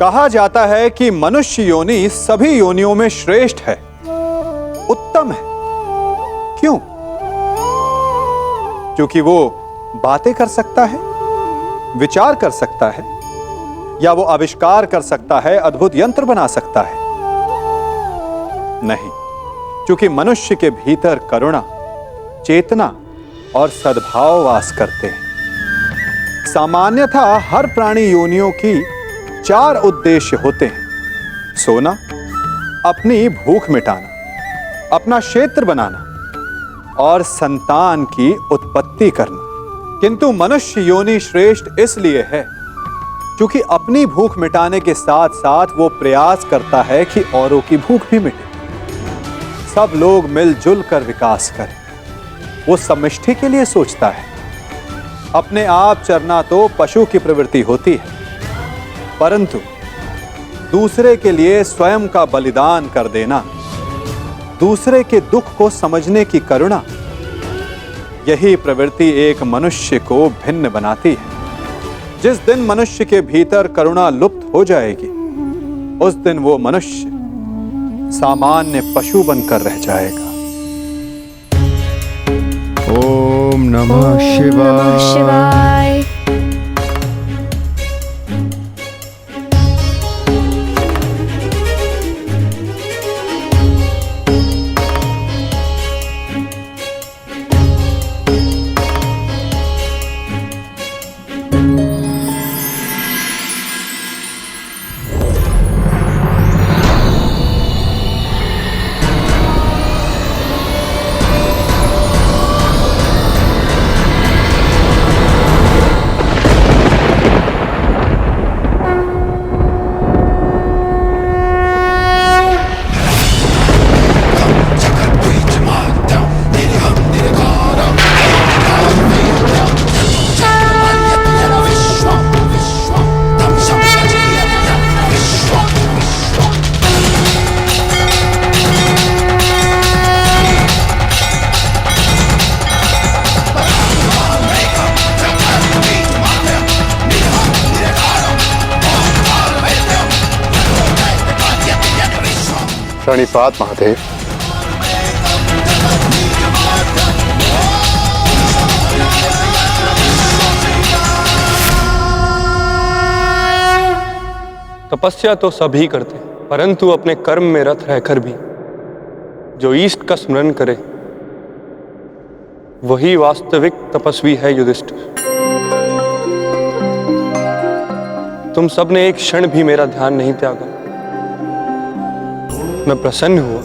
कहा जाता है कि मनुष्य योनि सभी योनियों में श्रेष्ठ है, उत्तम है। क्यों? क्योंकि वो बातें कर सकता है, विचार कर सकता है, या वो आविष्कार कर सकता है, अद्भुत यंत्र बना सकता है। नहीं, क्योंकि मनुष्य के भीतर करुणा, चेतना और सद्भाव वास करते हैं। सामान्यतः हर प्राणी योनियों की 4 उद्देश्य होते हैं: सोना, अपनी भूख मिटाना, अपना क्षेत्र बनाना और संतान की उत्पत्ति करना। किंतु मनुष्य योनि श्रेष्ठ इसलिए है क्योंकि अपनी भूख मिटाने के साथ साथ वो प्रयास करता है कि औरों की भूख भी मिटे, सब लोग मिलजुल कर विकास करें। वो समष्टि के लिए सोचता है। अपने आप चरना तो पशु की प्रवृत्ति होती है, परंतु दूसरे के लिए स्वयं का बलिदान कर देना, दूसरे के दुख को समझने की करुणा, यही प्रवृत्ति एक मनुष्य को भिन्न बनाती है। जिस दिन मनुष्य के भीतर करुणा लुप्त हो जाएगी, उस दिन वो मनुष्य सामान्य पशु बनकर रह जाएगा। ओम नमः शिवाय। प्रणिपात महादेव। तपस्या तो सभी करते हैं, परंतु अपने कर्म में रत रहकर भी जो ईष्ट का स्मरण करे वही वास्तविक तपस्वी है। युधिष्ठिर, तुम सबने एक क्षण भी मेरा ध्यान नहीं त्यागा। मैं प्रसन्न हुआ।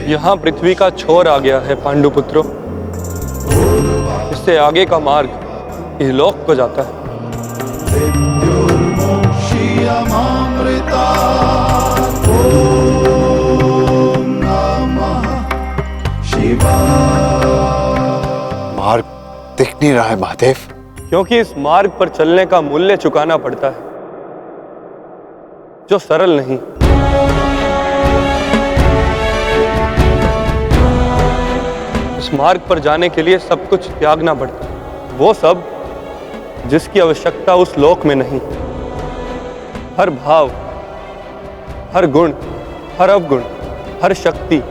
यहाँ पृथ्वी का छोर आ गया है पांडुपुत्रों। इससे आगे का मार्ग इहलोक को जाता है। मार्ग दिख नहीं रहा है महादेव। क्योंकि इस मार्ग पर चलने का मूल्य चुकाना पड़ता है, जो सरल नहीं। इस मार्ग पर जाने के लिए सब कुछ त्यागना पड़ता है, वो सब जिसकी आवश्यकता उस लोक में नहीं। हर भाव, हर गुण, हर अवगुण, हर शक्ति,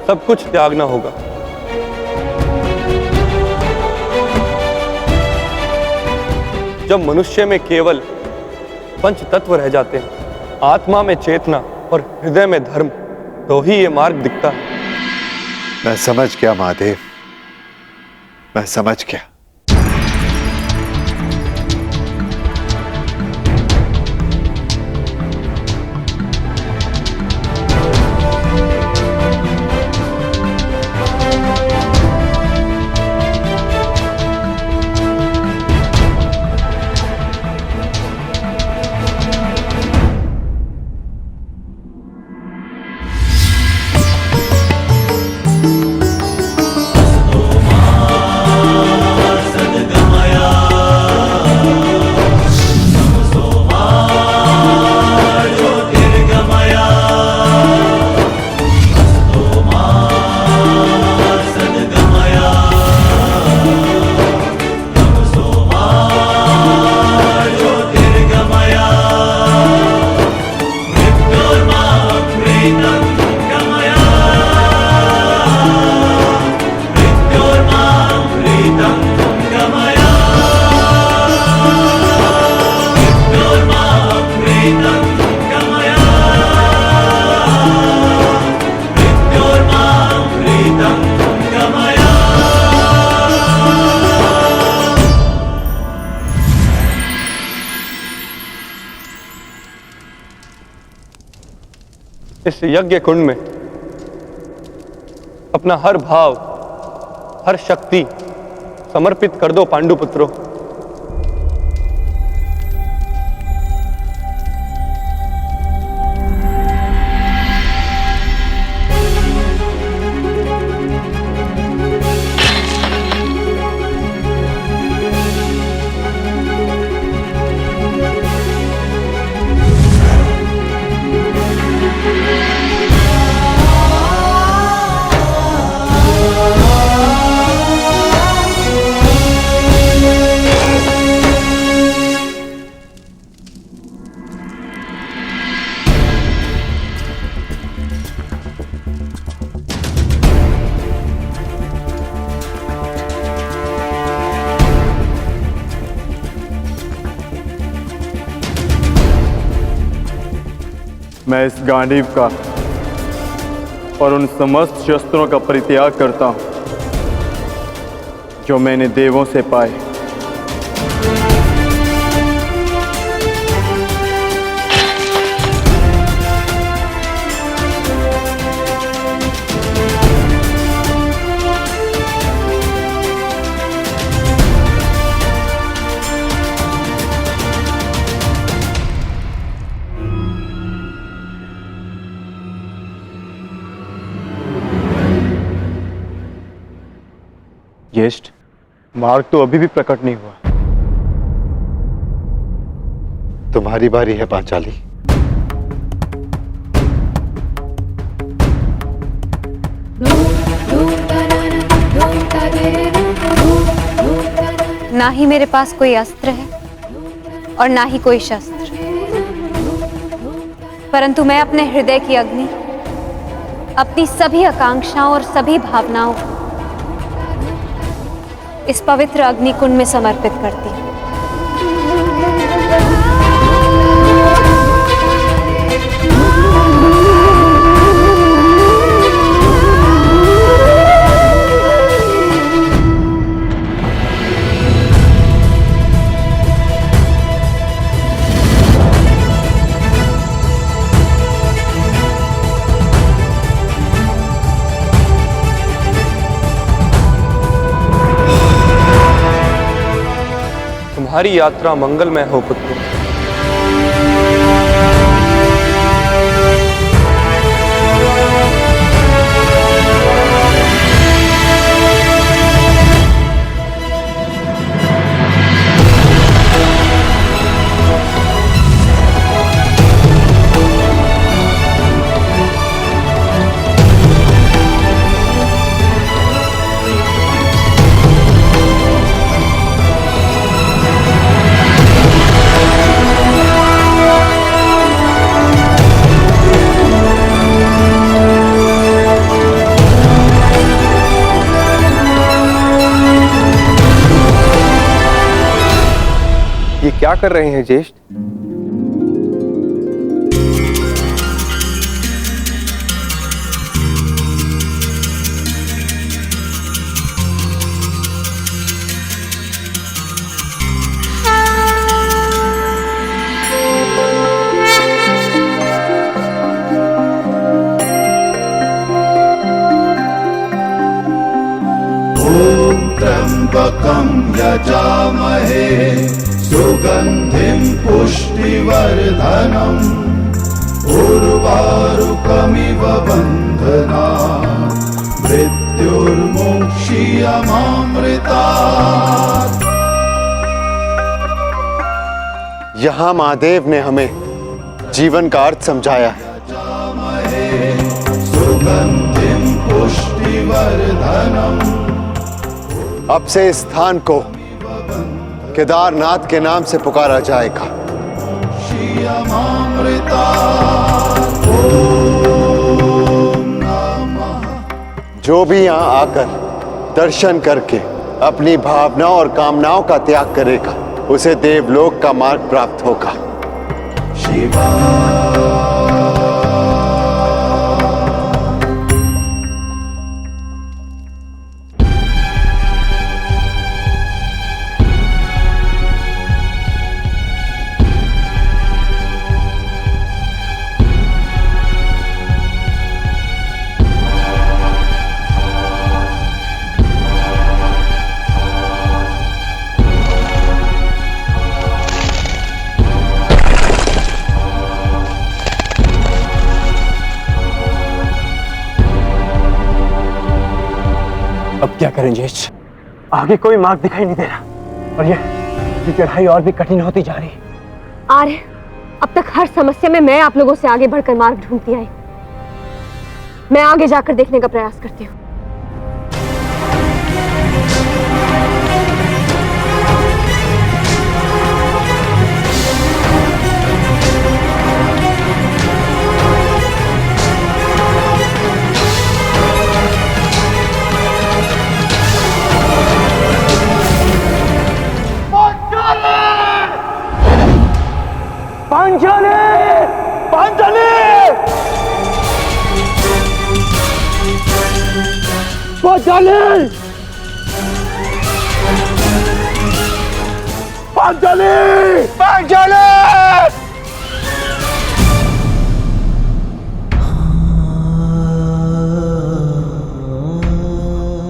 सब कुछ त्यागना होगा। जब मनुष्य में केवल पंच तत्व रह जाते हैं, आत्मा में चेतना और हृदय में धर्म, तो ही ये मार्ग दिखता है। मैं समझ गया महादेव, मैं समझ गया। इस यज्ञ कुंड में अपना हर भाव, हर शक्ति समर्पित कर दो पांडुपुत्रों। मैं इस गांडीव का और उन समस्त शस्त्रों का परित्याग करता हूं जो मैंने देवों से पाए। ज्येष्ठ, मार्ग तो अभी भी प्रकट नहीं हुआ। तुम्हारी बारी है पांचाली। ना ही मेरे पास कोई अस्त्र है और ना ही कोई शस्त्र, परंतु मैं अपने हृदय की अग्नि, अपनी सभी आकांक्षाओं और सभी भावनाओं को इस पवित्र अग्निकुंड में समर्पित करती हूँ। तुम्हारी यात्रा मंगलमय हो पुत्र। ये क्या कर रहे हैं ज्येष्ठ? त्र्यंबकं यजामहे सुगंधिं पुष्टिवर्धनम् उर्वारुकमिव बन्धनात् मृत्युर्मुक्षीयमामृतात्। यहां महादेव ने हमें जीवन का अर्थ समझाया है। सुगंधिं पुष्टिवर्धनम्। अब से इस स्थान को केदारनाथ के नाम से पुकारा जाएगा। जो भी यहाँ आकर दर्शन करके अपनी भावनाओं और कामनाओं का त्याग करेगा उसे देवलोक का मार्ग प्राप्त होगा। शिवा अब क्या करें ज्येष्ठ? आगे कोई मार्ग दिखाई नहीं दे रहा और ये चढ़ाई और भी कठिन होती जा रही है। आर्य, अब तक हर समस्या में मैं आप लोगों से आगे बढ़कर मार्ग ढूंढती आई। मैं आगे जाकर देखने का प्रयास करती हूँ। पांचाली! पांचाली! पांचाली! पांचाली! पांचाली!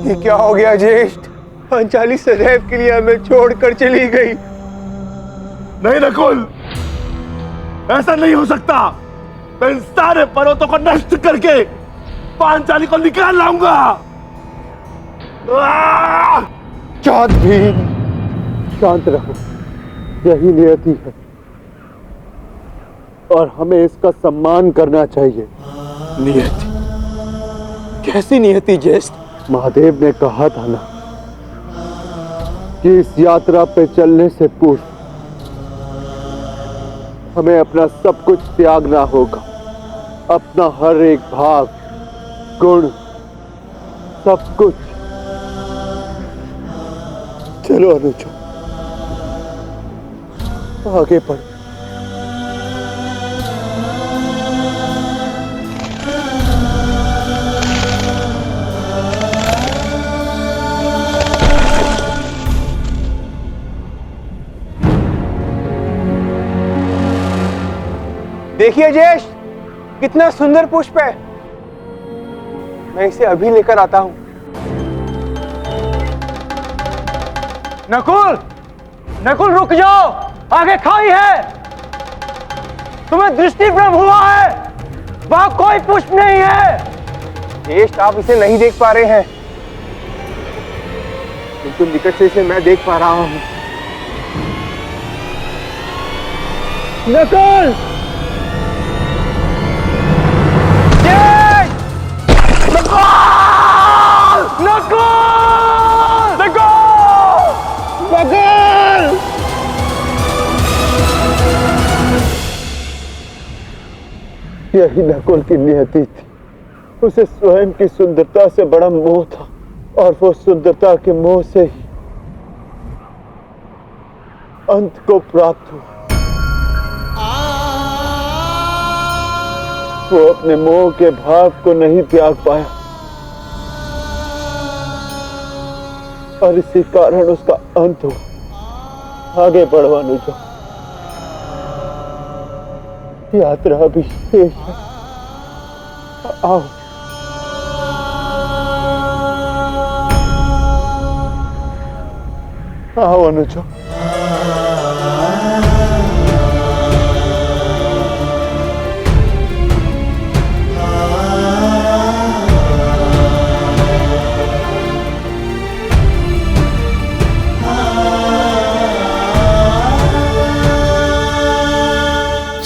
ये क्या हो गया ज्येष्ठ? पांचाली सदैव के लिए हमें छोड़कर चली गई। नहीं नकुल, ऐसा नहीं हो सकता। मैं इन सारे पर्वतों को नष्ट करके पांचाली को निकाल लाऊंगा। चाँद भी शांत रहो, यही नियति है और हमें इसका सम्मान करना चाहिए। नियति? कैसी नियति ज्येष्ठ? महादेव ने कहा था ना कि इस यात्रा पे चलने से पूर्व हमें अपना सब कुछ त्यागना होगा। अपना हर एक भाव, गुण, सब कुछ। चलो अनुजो, आगे बढ़ो। देखिए ज्येष्ठ, कितना सुंदर पुष्प है। मैं इसे अभी लेकर आता हूं। नकुल, नकुल रुक जाओ, आगे खाई है। तुम्हें दृष्टि भ्रम हुआ है, वहां कोई पुष्प नहीं है। ज्येष्ठ, आप इसे नहीं देख पा रहे हैं, किंतु निकट से इसे मैं देख पा रहा हूं। नकुल! यही नकुल की नियति थी। उसे स्वयं की सुंदरता से बड़ा मोह था और वो सुंदरता के मोह से ही अंत को प्राप्त हुआ। वो अपने मोह के भाव को नहीं त्याग पाया और इसी कारण उसका अंत हुआ। आगे बढ़ो अनुजा, यात्रा भी शेष है। आओ। आओ अनुजा।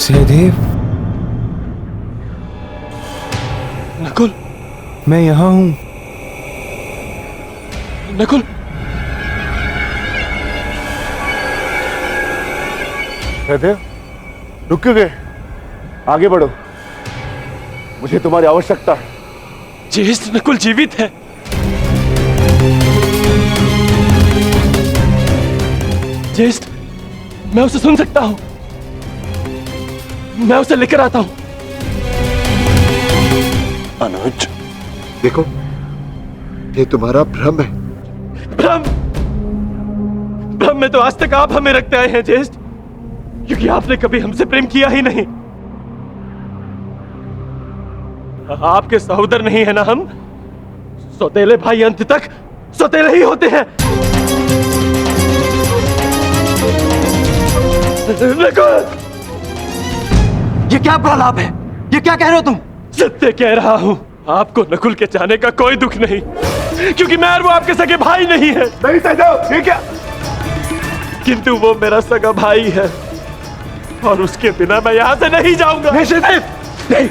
सहदेव, नकुल, मैं यहाँ हूँ। नकुल, सहदेव, रुक क्यों गए? आगे बढ़ो, मुझे तुम्हारी आवश्यकता है। ज्येष्ठ, नकुल जीवित है। ज्येष्ठ, मैं उसे सुन सकता हूँ। मैं उसे लेकर आता हूं। अनुज, देखो, ये तुम्हारा भ्रम है। भ्रम? भ्रम में तो आज तक आप हमें रखते आए हैं ज्येष्ठ, क्योंकि आपने कभी हमसे प्रेम किया ही नहीं। आपके सहोदर नहीं है ना हम? सौतेले भाई अंत तक सौतेले ही होते हैं। ये क्या प्रलाप है? ये क्या कह रहे हो तुम? सत्य कह रहा हूं। आपको नकुल के जाने का कोई दुख नहीं। क्योंकि मैं और वो आपके सगे भाई नहीं है। नहीं सहदेव, ये क्या? किंतु वो मेरा सगा भाई है और उसके बिना मैं यहाँ से नहीं जाऊंगा। नहीं सहदेव, नहीं,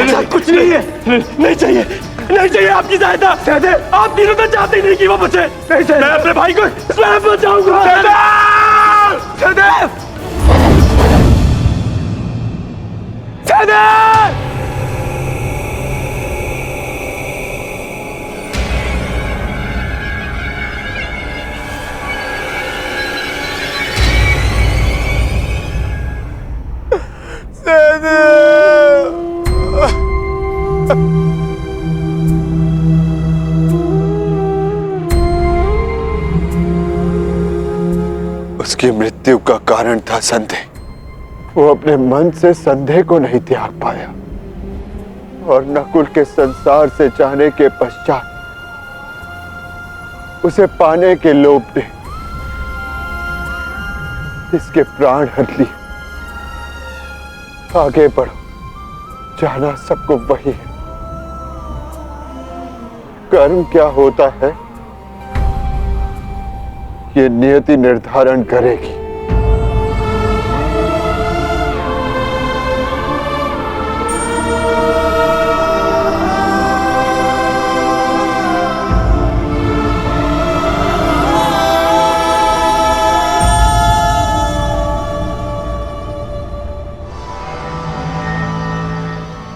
ऐसा कुछ नहीं है। नहीं चाहिए, नहीं चाहिए आपकी सहायता। सहदेव, आप तीनों तो चाहते ही नहीं कि वो बचे। नहीं सहदेव, मैं अपने भाई को स्वयं बचाऊंगा। सहदेव, सहदेव, सहदेव! उसकी मृत्यु का कारण था संदेह। वो अपने मन से संदेह को नहीं त्याग पाया और नकुल के संसार से जाने के पश्चात उसे पाने के लोभ ने इसके प्राण हर लिए। आगे बढ़ो, जाना सबको वही है। कर्म क्या होता है ये नियति निर्धारण करेगी।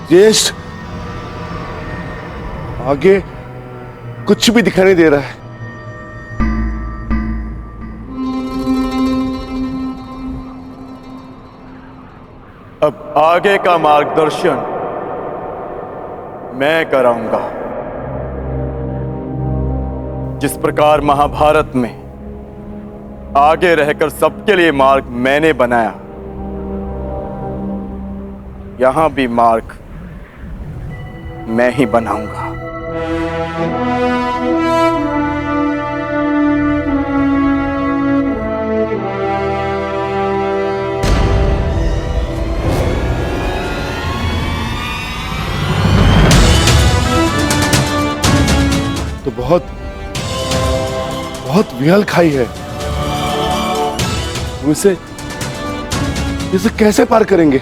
ज्येष्ठ, आगे कुछ भी दिखाई नहीं दे रहा है। अब आगे का मार्गदर्शन मैं कराऊंगा। जिस प्रकार महाभारत में आगे रहकर सबके लिए मार्ग मैंने बनाया, यहां भी मार्ग मैं ही बनाऊंगा। तो बहुत बहुत विहल खाई है। हम इसे कैसे पार करेंगे?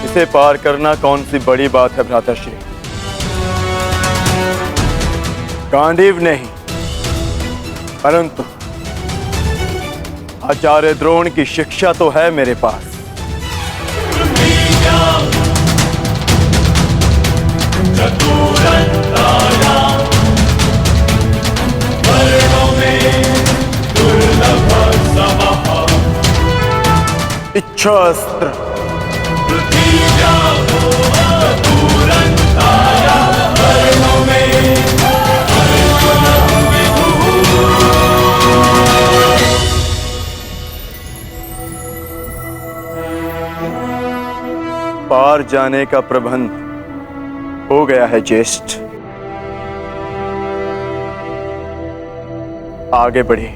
इसे पार करना कौन सी बड़ी बात है भ्राताश्री। गांडीव नहीं, परंतु आचार्य द्रोण की शिक्षा तो है मेरे पास। इच्छास्त्र, पार जाने का प्रबंध हो गया है ज्येष्ठ। आगे बढ़े।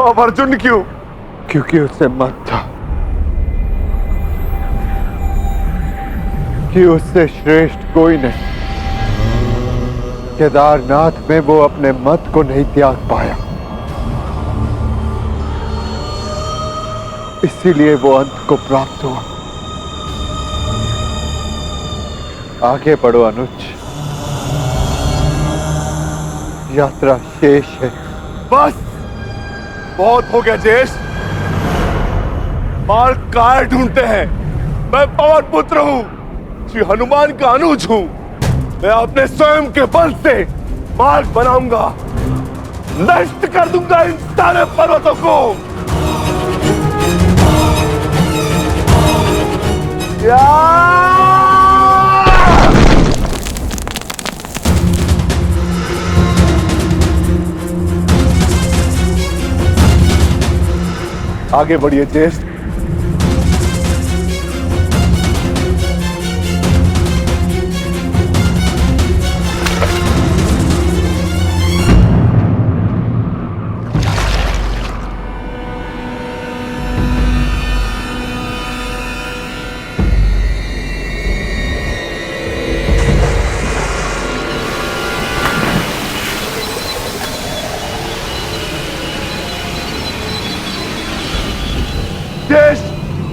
अब अर्जुन क्यों? क्योंकि उसे मत था कि उससे श्रेष्ठ कोई नहीं। केदारनाथ में वो अपने मत को नहीं त्याग पाया, इसीलिए वो अंत को प्राप्त हुआ। आगे बढ़ो अनुज, यात्रा शेष है। बस बहुत हो गया ज्येष्ठ। मार्ग काय ढूंढते हैं? मैं पवन पुत्र हूँ, श्री हनुमान का अनुज हूँ। मैं अपने स्वयं के बल से मार्ग बनाऊंगा, नष्ट कर दूंगा इन सारे पर्वतों को। आगे बढ़िए ज्येष्ठ।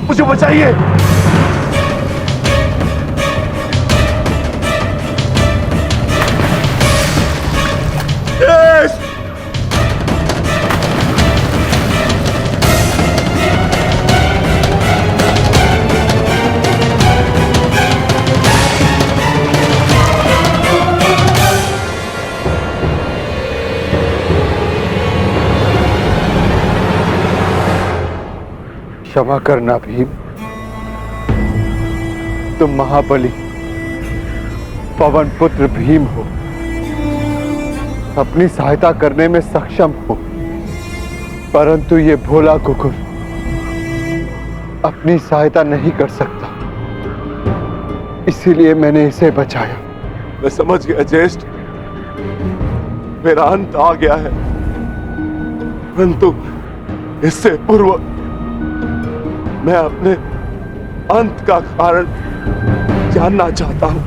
मुझे बचाइए। क्षमा करना भीम, तुम महाबली पवन पुत्र भीम हो, अपनी सहायता करने में सक्षम हो, परंतु ये भोला कुकुर अपनी सहायता नहीं कर सकता, इसीलिए मैंने इसे बचाया। मैं समझ गया ज्येष्ठ, मेरा अंत आ गया है, परंतु इससे पूर्व मैं अपने अंत का कारण जानना चाहता हूं।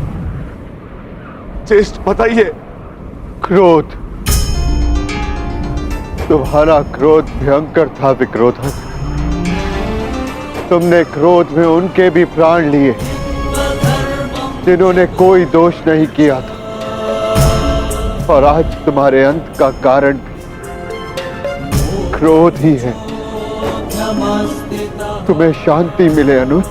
ज्येष्ठ बताइए। क्रोध, तुम्हारा क्रोध भयंकर था विक्रोधन। तुमने क्रोध में उनके भी प्राण लिए जिन्होंने कोई दोष नहीं किया था, और आज तुम्हारे अंत का कारण भी क्रोध ही है। तुम्हें शांति मिले अनुज।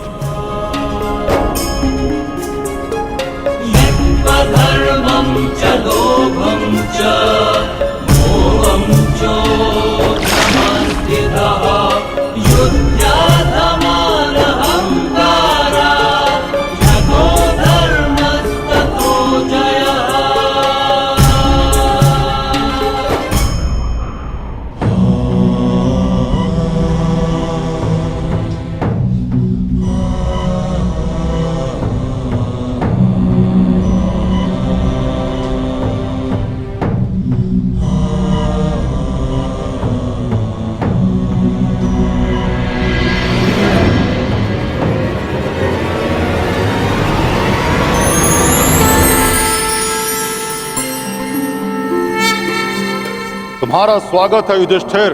तुम्हारा स्वागत है युधिष्ठिर।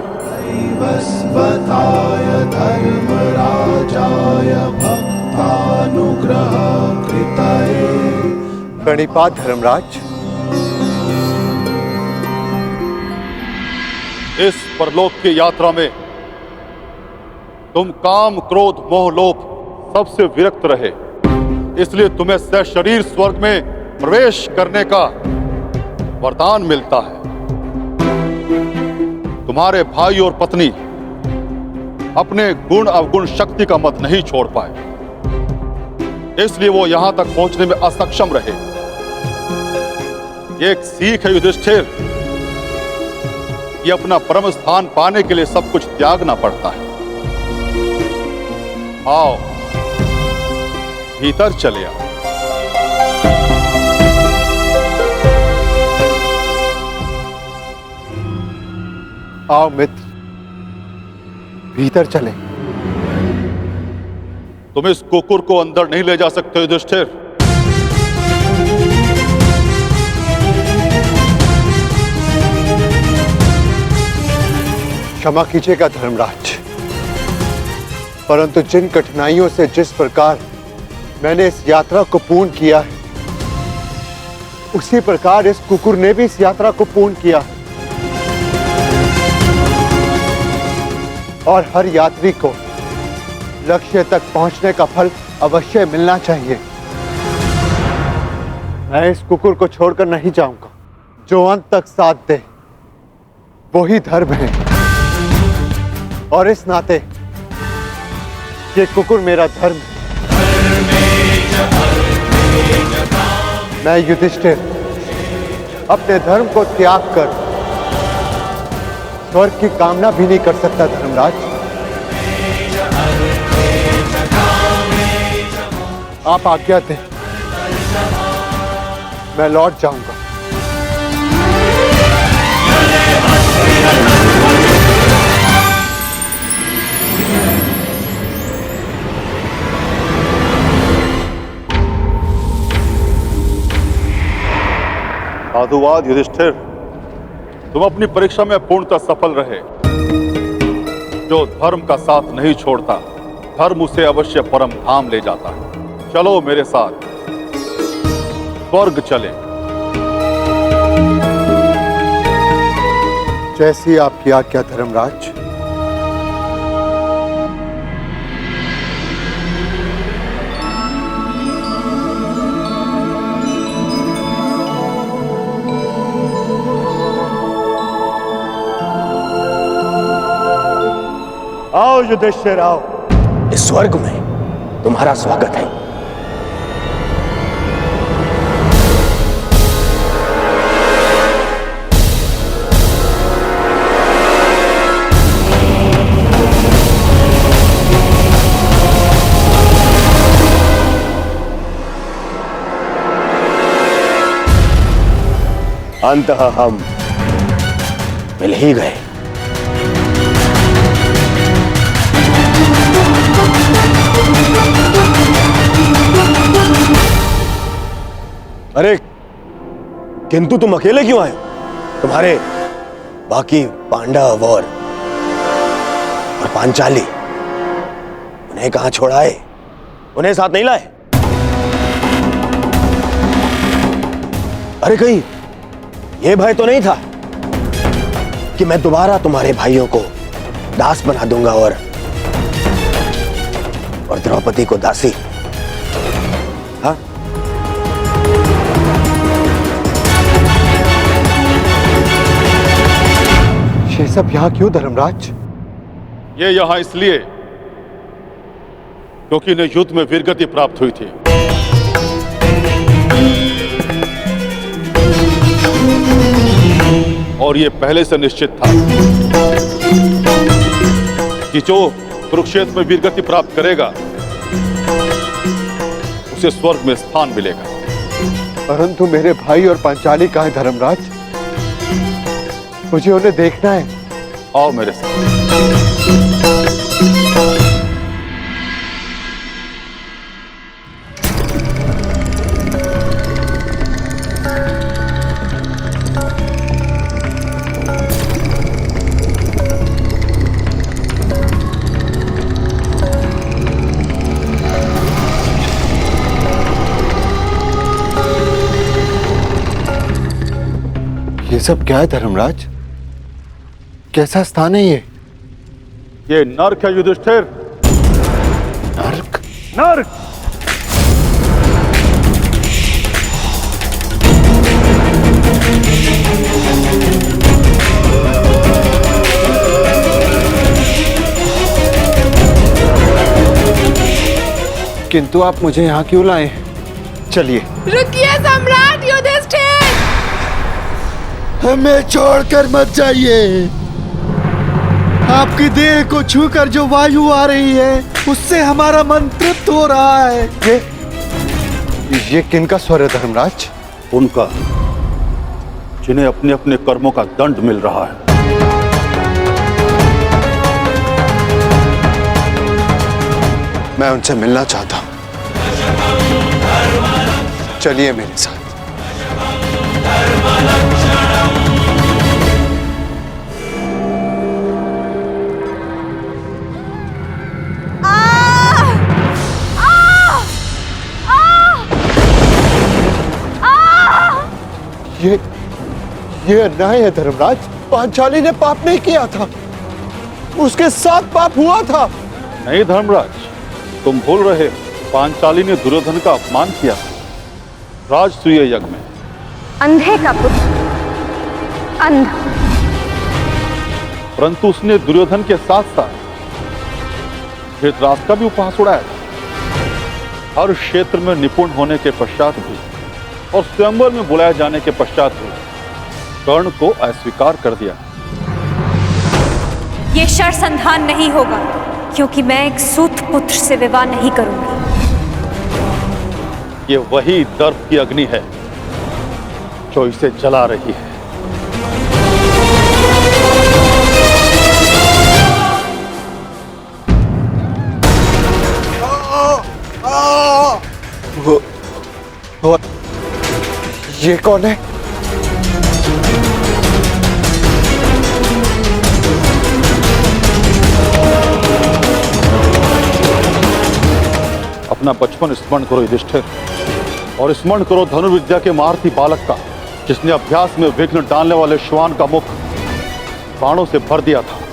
वस्वताय धर्मराजाय भक्तानुग्रह कृतये। प्रणिपात धर्मराज। इस परलोक की यात्रा में तुम काम, क्रोध, मोह, लोभ सबसे विरक्त रहे, इसलिए तुम्हें सशरीर स्वर्ग में प्रवेश करने का वरदान मिलता है। तुम्हारे भाई और पत्नी अपने गुण अवगुण शक्ति का मत नहीं छोड़ पाए, इसलिए वो यहां तक पहुंचने में असक्षम रहे। ये एक सीख है युधिष्ठिर कि अपना परम स्थान पाने के लिए सब कुछ त्यागना पड़ता है। आओ भीतर चले आओ। आओ मित्र, भीतर चले। तुम इस कुकुर को अंदर नहीं ले जा सकते युधिष्ठिर। क्षमा कीजिएगा धर्मराज, परंतु जिन कठिनाइयों से जिस प्रकार मैंने इस यात्रा को पूर्ण किया है, उसी प्रकार इस कुकुर ने भी इस यात्रा को पूर्ण किया और हर यात्री को लक्ष्य तक पहुंचने का फल अवश्य मिलना चाहिए। मैं इस कुकुर को छोड़कर नहीं जाऊंगा। जो अंत तक साथ दे वही धर्म है, और इस नाते ये कुकुर मेरा धर्म है। मैं युधिष्ठिर अपने धर्म को त्याग कर स्वर्ग की कामना भी नहीं कर सकता धर्मराज। आप आज्ञा दें, मैं लौट जाऊंगा। साधुवाद युधिष्ठिर, तुम अपनी परीक्षा में पूर्णतः सफल रहे। जो धर्म का साथ नहीं छोड़ता, धर्म उसे अवश्य परम धाम ले जाता है। चलो मेरे साथ, स्वर्ग चले। जैसी आपकी आज्ञा धर्मराज। आओ युधिष्ठिर आओ। इस स्वर्ग में तुम्हारा स्वागत है। अंततः हम मिल ही गए। अरे किंतु तुम अकेले क्यों आए? तुम्हारे बाकी पांडव और पांचाली उन्हें कहां छोड़ा है? उन्हें साथ नहीं लाए? अरे कहीं यह भय तो नहीं था कि मैं दोबारा तुम्हारे भाइयों को दास बना दूंगा और द्रौपदी को दासी? हाँ, ये सब यहां क्यों धर्मराज? ये यहां इसलिए क्योंकि इन्हें युद्ध में वीरगति प्राप्त हुई थी। और ये पहले से निश्चित था कि जो कुरुक्षेत्र में वीरगति प्राप्त करेगा उसे स्वर्ग में स्थान मिलेगा। परंतु मेरे भाई और पांचाली कहां है धर्मराज? मुझे उन्हें देखना है। आओ मेरे साथ। ये सब क्या है धर्मराज? कैसा स्थान है ये? ये नर्क है युधिष्ठिर। नर्क? नर्क! किंतु आप मुझे यहाँ क्यों लाए? चलिए। रुकिए सम्राट युधिष्ठिर! हमें छोड़कर मत जाइए। आपकी देह को छूकर जो वायु आ रही है उससे हमारा मन तृप्त हो रहा है। ये किनका स्वर है धर्मराज? उनका, जिन्हें अपने अपने कर्मों का दंड मिल रहा है। मैं उनसे मिलना चाहता हूं। चलिए मेरे साथ। ये अन्याय है धर्मराज। पांचाली ने पाप नहीं किया था, उसके साथ पाप हुआ था। नहीं धर्मराज, तुम भूल रहे हो। पांचाली ने दुर्योधन का अपमान किया राजसूय यज्ञ में। अंधे का पुत्र अंधा, परंतु उसने दुर्योधन के साथ साथ धृतराष्ट्र का भी उपहास उड़ाया था। हर क्षेत्र में निपुण होने के पश्चात भी और स्वयंवर में बुलाए जाने के पश्चात भी कर्ण को अस्वीकार कर दिया। ये शरसंधान नहीं होगा, क्योंकि मैं एक सूत पुत्र से विवाह नहीं करूंगी। ये वही दर्प की अग्नि है जो इसे जला रही है। वो ये कौन है? अपना बचपन स्मरण करो युधिष्ठिर, और स्मरण करो धनुर्विद्या के महारथी बालक का, जिसने अभ्यास में विघ्न डालने वाले श्वान का मुख बाणों से भर दिया था।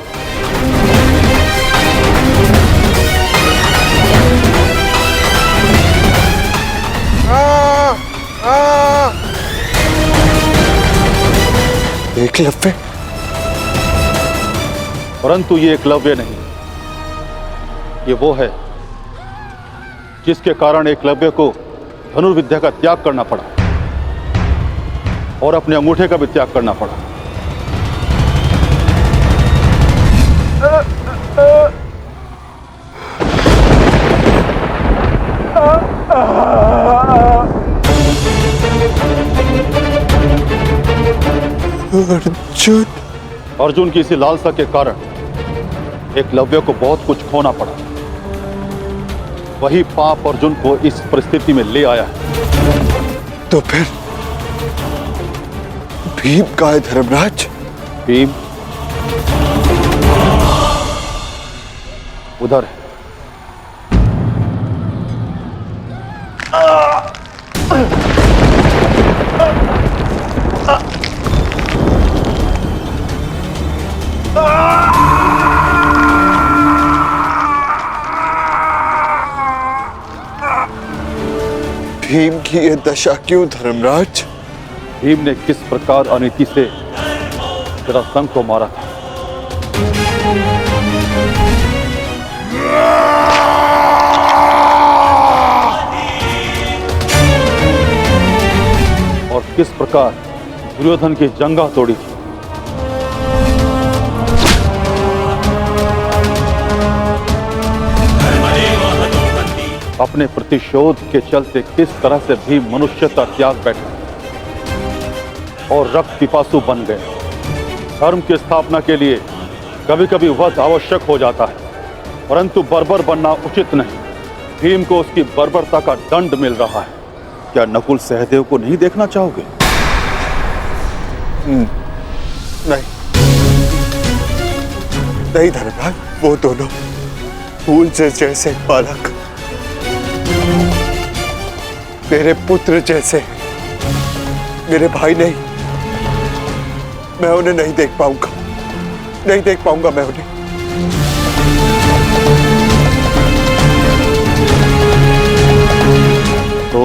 एकलव्य? परंतु ये एकलव्य नहीं, ये वो है जिसके कारण एकलव्य को धनुर्विद्या का त्याग करना पड़ा और अपने अंगूठे का भी त्याग करना पड़ा। अर्जुन? अर्जुन की इसी लालसा के कारण एकलव्य को बहुत कुछ खोना पड़ा। वही पाप अर्जुन को इस परिस्थिति में ले आया है। तो फिर भीम का है धर्मराज? भीम उधर है। भीम की ये दशा क्यों धर्मराज? भीम ने किस प्रकार अनीति से जरासंध को मारा था। और किस प्रकार दुर्योधन की जंगा तोड़ी थी। अपने प्रतिशोध के चलते किस तरह से भी मनुष्यता त्याग बैठे और रक्त पिपासु बन गए। धर्म की स्थापना के लिए कभी कभी वध आवश्यक हो जाता है, परंतु बर्बर बनना उचित नहीं। भीम को उसकी बर्बरता का दंड मिल रहा है। क्या नकुल सहदेव को नहीं देखना चाहोगे? नहीं नहीं धर्मराज, वो दोनों फूल से जैसे बालक मेरे पुत्र जैसे, मेरे भाई नहीं। मैं उन्हें नहीं देख पाऊंगा, नहीं देख पाऊंगा मैं उन्हें। तो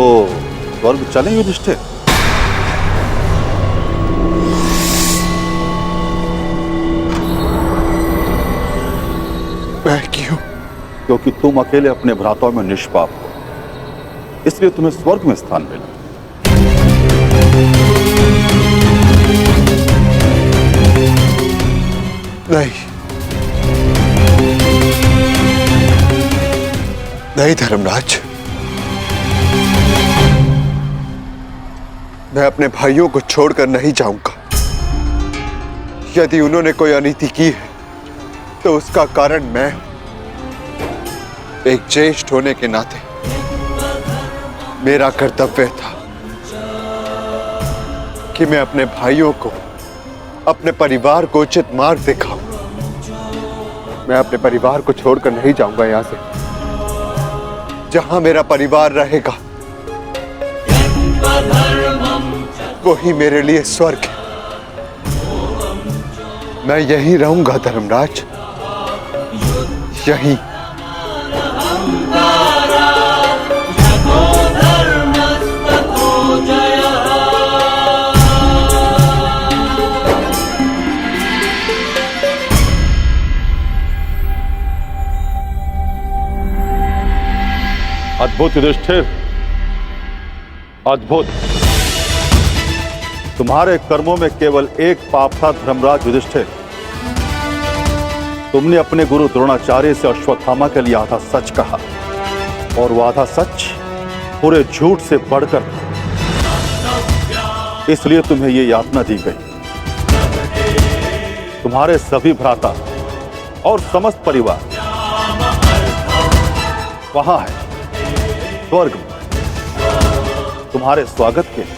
स्वर्ग चलें युधिष्ठिर? मैं क्यों? क्योंकि तुम अकेले अपने भ्राताओं में निष्पाप हो, इसलिए तुम्हें स्वर्ग में स्थान मिला। नहीं नहीं धर्मराज, मैं अपने भाइयों को छोड़कर नहीं जाऊंगा। यदि उन्होंने कोई अनीति की है तो उसका कारण मैं हूं। एक ज्येष्ठ होने के नाते मेरा कर्तव्य था कि मैं अपने भाइयों को, अपने परिवार को उचित मार्ग दिखाऊं। मैं अपने परिवार को छोड़कर नहीं जाऊंगा यहां से। जहां मेरा परिवार रहेगा वही मेरे लिए स्वर्ग है। मैं यहीं रहूंगा धर्मराज, यहीं। अद्भुत युधिष्ठिर, अद्भुत। तुम्हारे कर्मों में केवल एक पाप था धर्मराज युधिष्ठिर। तुमने अपने गुरु द्रोणाचार्य से अश्वत्थामा के लिए आधा सच कहा, और वो आधा सच पूरे झूठ से बढ़कर था। इसलिए तुम्हें ये यातना दी गई। तुम्हारे सभी भ्राता और समस्त परिवार वहां है, स्वर्ग में, तुम्हारे स्वागत के लिए।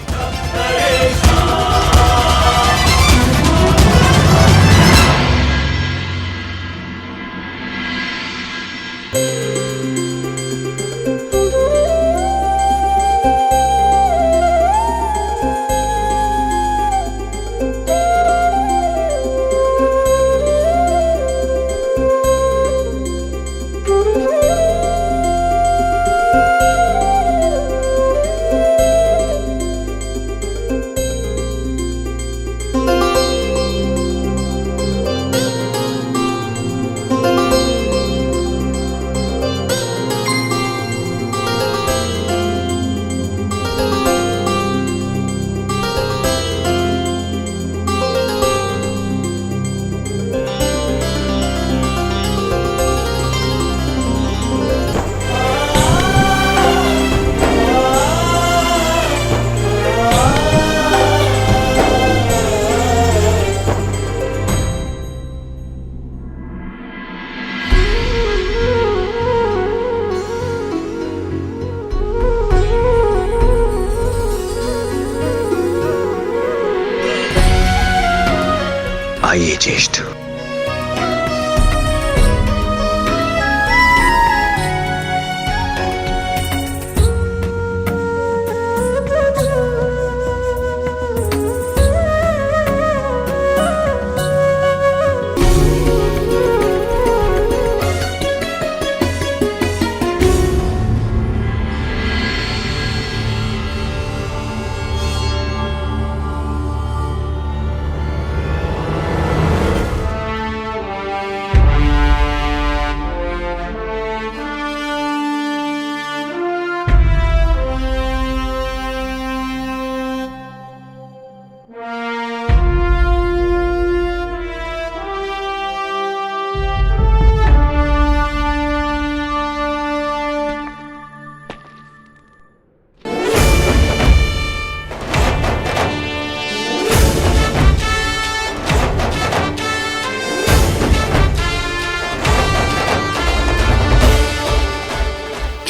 आइए ज्येष्ठ।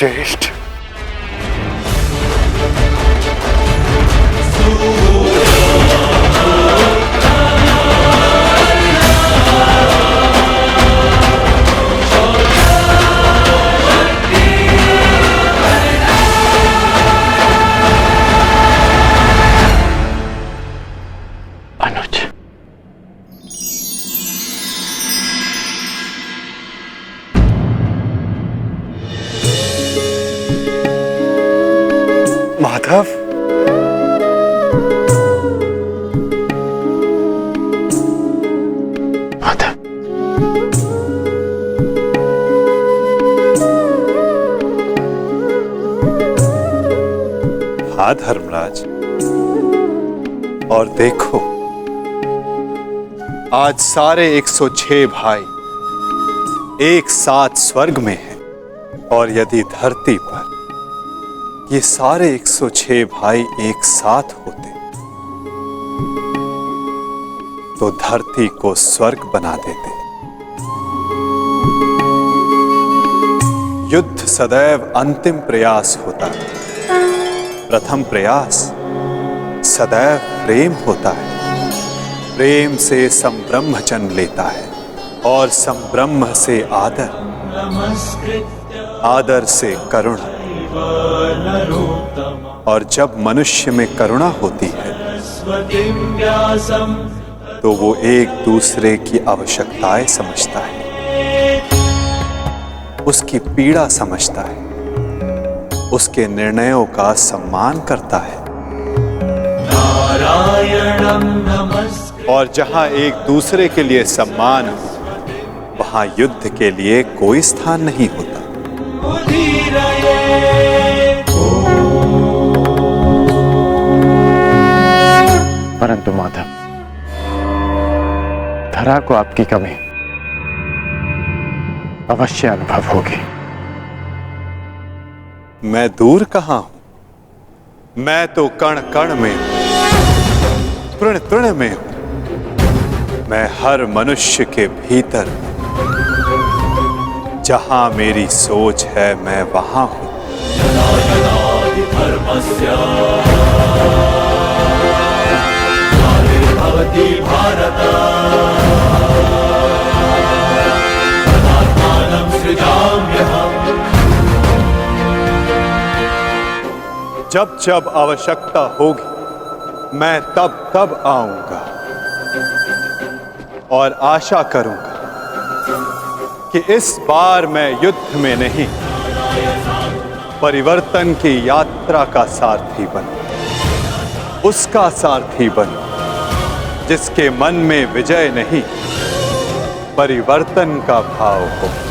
ज्येष्ठ, अनुज, माधव, माधव, हाँ धर्मराज, और देखो आज सारे 106 भाई एक साथ स्वर्ग में हैं, और यदि धरती पर ये सारे 106 भाई एक साथ होते तो धरती को स्वर्ग बना देते। युद्ध सदैव अंतिम प्रयास होता है, प्रथम प्रयास सदैव प्रेम होता है। प्रेम से संब्रह्म जन्म लेता है, और संब्रह्म से आदर, आदर से करुणा, और जब मनुष्य में करुणा होती है तो वो एक दूसरे की आवश्यकताएं समझता है, उसकी पीड़ा समझता है, उसके निर्णयों का सम्मान करता है। और जहां एक दूसरे के लिए सम्मान हो, वहां युद्ध के लिए कोई स्थान नहीं होता। परंतु माधव, धरा को आपकी कमी अवश्य अनुभव होगी। मैं दूर कहां हूं, मैं तो कण कण में हूं, तृण तृण में हूं। मैं हर मनुष्य के भीतर हूं। जहां मेरी सोच है मैं वहां हूं। जब जब आवश्यकता होगी मैं तब तब आऊंगा और आशा करूंगा कि इस बार मैं युद्ध में नहीं, परिवर्तन की यात्रा का सारथी बनूं, उसका सारथी बनूं जिसके मन में विजय नहीं, परिवर्तन का भाव हो।